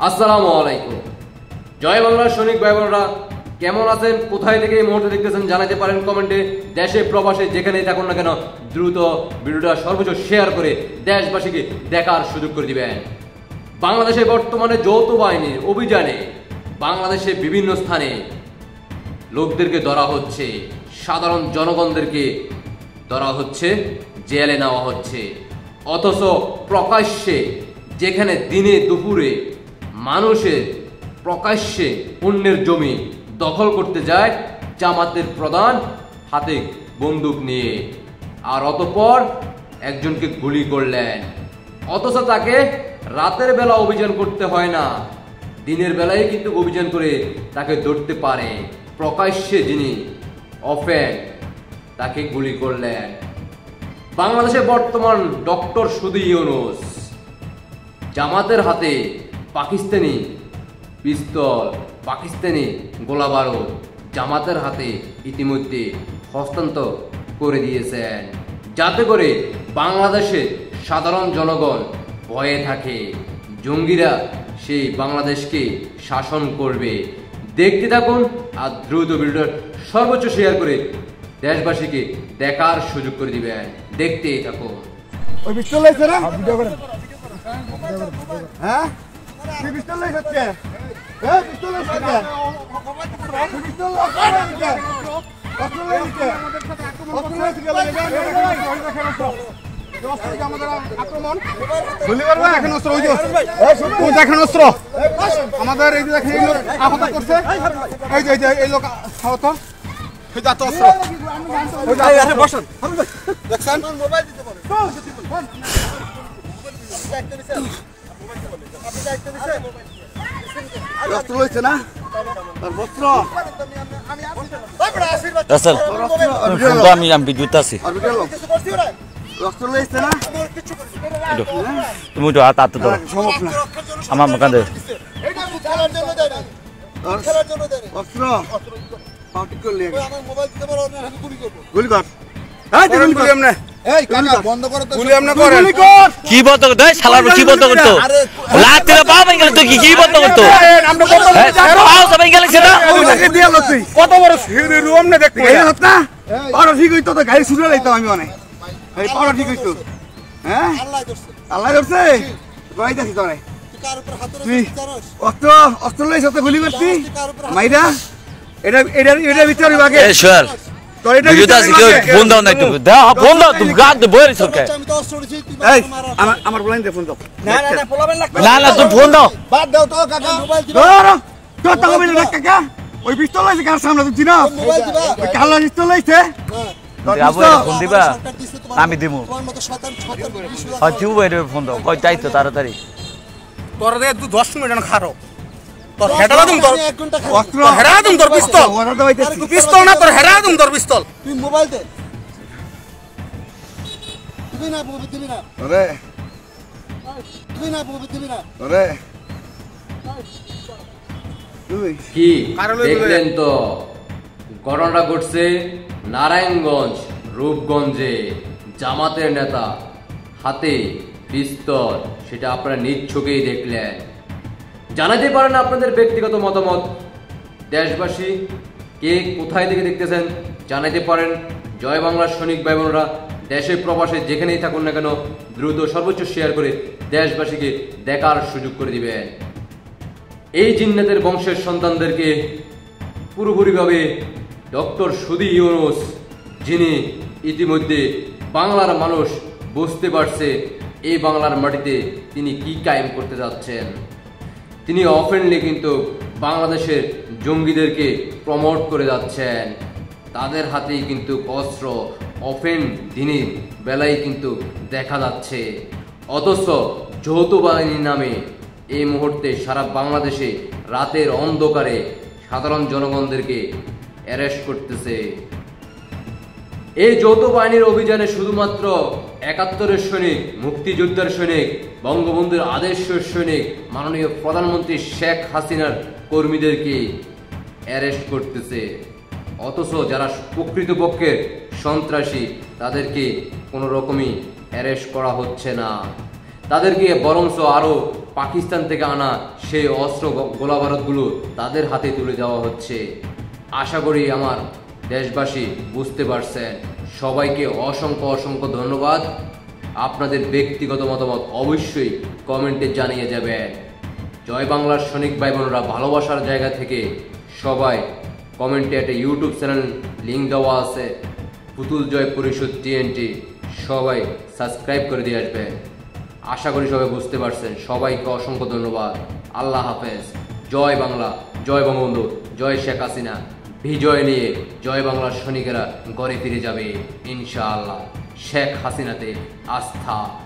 আসসালামু আলাইকুম। জয় বাংলার সৈনিক ভাই বোনেরা কেমন আছেন, কোথায় থেকে এই মুহূর্তে দেখতেছেন জানাতে পারেন কমেন্টে। দেশে প্রবাসে যেখানেই থাকুন না কেন দ্রুত ভিডিওটা সর্বোচ্চ শেয়ার করে দেশবাসীকে দেখার সুযোগ করে দিবেন। বাংলাদেশে বর্তমানে যৌথ বাহিনীর অভিযানে বাংলাদেশে বিভিন্ন স্থানে লোকদেরকে ধরা হচ্ছে, সাধারণ জনগণদেরকে ধরা হচ্ছে, জেলে নেওয়া হচ্ছে। অথচ প্রকাশ্যে যেখানে দিনে দুপুরে মানুষের প্রকাশ্যে অন্যের জমি দখল করতে যায় জামাতের প্রধান হাতে বন্দুক নিয়ে, আর অতঃপর একজনকে গুলি করলেন। অথচ তাকে রাতের বেলা অভিযান করতে হয় না, দিনের বেলায় কিন্তু অভিযান করে তাকে ধরতে পারে। প্রকাশ্যে যিনি অফেন্ড তাকে গুলি করলেন। বাংলাদেশে বর্তমান ডক্টর সুদি ইউনূস জামাতের হাতে পাকিস্তানি পিস্তল, পাকিস্তানি গোলাবারুদ জামাতের হাতে ইতিমধ্যে হস্তান্তর করে দিয়েছেন, যাতে করে বাংলাদেশে সাধারণ জনগণ ভয়ে থাকে। জঙ্গিরা সেই বাংলাদেশকে শাসন করবে। দেখতে থাকুন আর দ্রুত ভিডিওর সর্বোচ্চ শেয়ার করে দেশবাসীকে দেখার সুযোগ করে দিবেন। দেখতেই থাকুন। ওই পিস্তল লাইছে না? ভিডিও করেন। হ্যাঁ? কি পিস্তল লাইছে কে? হ্যাঁ, পিস্তল লাইছে কে? পিস্তল লাইছে কে? পিস্তল লাইছে কে? পিস্তল লাইছে কে? আমাদের আক্রমণ গুলি করবে এখন অস্ত্র ওই যে ওই দেখেন অস্ত্র আমাদের এই যে দেখেন আহত করছে, এই যে এই লোক আহত, এই যে অস্ত্র ওই যে বসেন দেখছেন মোবাইল দিতে পারে অস্ত্র লইছে না আর বস্ত্র রাসেল আমি বিদ্যুৎ আছি অস্ত্র লইছে না তুমি তো হাত হাত ধরো আমার কাঁধে অস্ত্র পাউটি করলে গুলি কর কি বন্ধ করতো শালার কি বন্ধ করতো লাতে পা ভেঙে গেল তুই কি বন্ধ করতো কত বড় রুম না দেখতে পাড়া ঠিক হইতো তো গাড়ি ছুটে লাইতাম আমি অনেক এই পাড়া ঠিক হইতো। হ্যাঁ আল্লাহ ধরছে গাই দেখি তোরে তুই অস্ত্র অস্ত্র লইছ তো গুলি করতি মাইরা এটা এটা এটা ভিতরে বাগে তোর এটা বিদ্যুৎ আছে কেউ ফোন দাও না একটু দাও ফোন দাও তুমি গাদ দে বইরে সরকে এই আমার বলাইন দে ফোন দাও না না না পোলাবেন লাগবে না না তুমি ফোন দাও বাদ দাও তো কাকা মোবাইল দিবা ধর তো টাকা মিলে না কাকা ওই পিস্তল লাইছে কার সামনে তুই চিনা মোবাইল দিবা ওই কালা পিস্তল লাইছে যাবো ফোন দিবা আমি দিমু আর তুই বইরে ফোন দাও কই যাইতো তাড়াতাড়ি তোর দে তুই 10 মিনিট খারো তোর হেডা দাম তোর অস্ত্র হেডা দাম তোর পিস্তল ওরা দাইতেছি পিস্তল না তোর হেডা দাম তোর পিস্তল তুই মোবাইল দে দিবি না বউ দিবি না আরে দিবি না বউ দিবি না আরে তুই কি দেখলেন তো ঘটনাটা ঘটছে নারায়ণগঞ্জ রূপগঞ্জে। জামাতের নেতা হাতে পিস্তল, সেটা আপনারা নিজ চোখেই দেখলেন। জানাতে পারেন আপনাদের ব্যক্তিগত মতামত। দেশবাসী কে কোথায় থেকে দেখতেছেন জানাতে পারেন। জয় বাংলার সৈনিক ভাই বোনেরা দেশে প্রবাসে যেখানেই থাকুন না কেন দ্রুত সর্বোচ্চ শেয়ার করে দেশবাসীকে দেখার সুযোগ করে দিবেন। এই জিন্নাতের বংশের সন্তানদেরকে পুরোপুরিভাবে ডক্টর সুদি ইউনূস, যিনি ইতিমধ্যে বাংলার মানুষ বুঝতে পারছে এই বাংলার মাটিতে তিনি কি কায়েম করতে যাচ্ছেন। তিনি অফেন্ডলি কিন্তু বাংলাদেশের জঙ্গিদেরকে প্রমোট করে যাচ্ছেন। তাদের হাতেই কিন্তু অস্ত্র অফেন্ড দিনের বেলায় কিন্তু দেখা যাচ্ছে। অথচ যৌথ বাহিনীর নামে এই মুহূর্তে সারা বাংলাদেশে রাতের অন্ধকারে সাধারণ জনগণদেরকে অ্যারেস্ট করতেছে। এই যৌথ বাহিনীর অভিযানে শুধুমাত্র ৭১-এর সৈনিক, মুক্তিযোদ্ধার সৈনিক, বঙ্গবন্ধুর আদর্শের সৈনিক, মাননীয় প্রধানমন্ত্রী শেখ হাসিনার কর্মীদেরকে অ্যারেস্ট করতেছে। অথচ যারা প্রকৃতপক্ষে সন্ত্রাসী তাদেরকে কোনো রকমই অ্যারেস্ট করা হচ্ছে না। তাদেরকে বরঞ্চ আরো পাকিস্তান থেকে আনা সেই অস্ত্র গোলাবারুদগুলো তাদের হাতে তুলে দেওয়া হচ্ছে। আশা করি আমার দেশবাসী বুঝতে পারছেন। সবাইকে অসংখ্য অসংখ্য ধন্যবাদ। আপনাদের ব্যক্তিগত মতামত অবশ্যই কমেন্টে জানিয়ে যাবেন। জয় বাংলার সৈনিক ভাই বোনরা, ভালোবাসার জায়গা থেকে সবাই কমেন্টে একটা ইউটিউব চ্যানেল লিঙ্ক দেওয়া আছে, পুতুল জয় পরিষদ TNT, সবাই সাবস্ক্রাইব করে দিয়ে আসবেন। আশা করি সবাই বুঝতে পারছেন। সবাইকে অসংখ্য ধন্যবাদ। আল্লাহ হাফেজ। জয় বাংলা, জয় বঙ্গবন্ধু, জয় শেখ হাসিনা। বিজয় নিয়ে জয় বাংলার সৈনিকেরা ঘরে ফিরে যাবে ইনশাআল্লাহ। শেখ হাসিনাতে আস্থা।